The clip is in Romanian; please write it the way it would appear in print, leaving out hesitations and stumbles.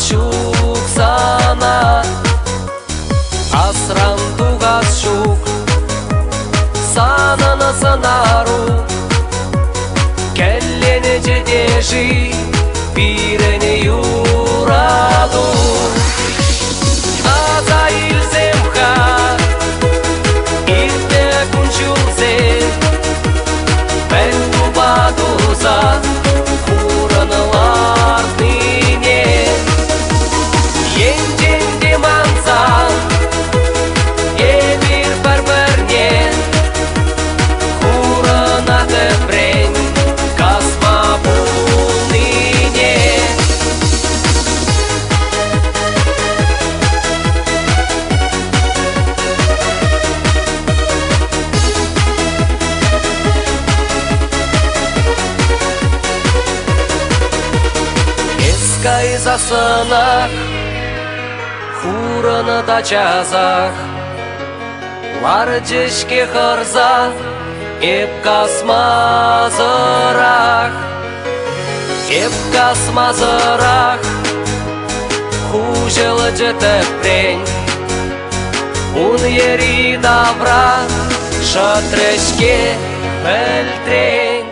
şuk sana Asram tugas şuk sana na sanaru Kellene cedeji Pirene yuradu Azail zemha İrte kunçulze Ben tubaduza Kuranalar dine Yencen demansan Yevir perverne Kurana tepren Kasma bulnine Eskay засынах Хураны да чазах Ларджешке хырза Еп касмазырах Еп касмазырах Хужылы жетіпрен Ун ери добра Шатрешке пәлтрен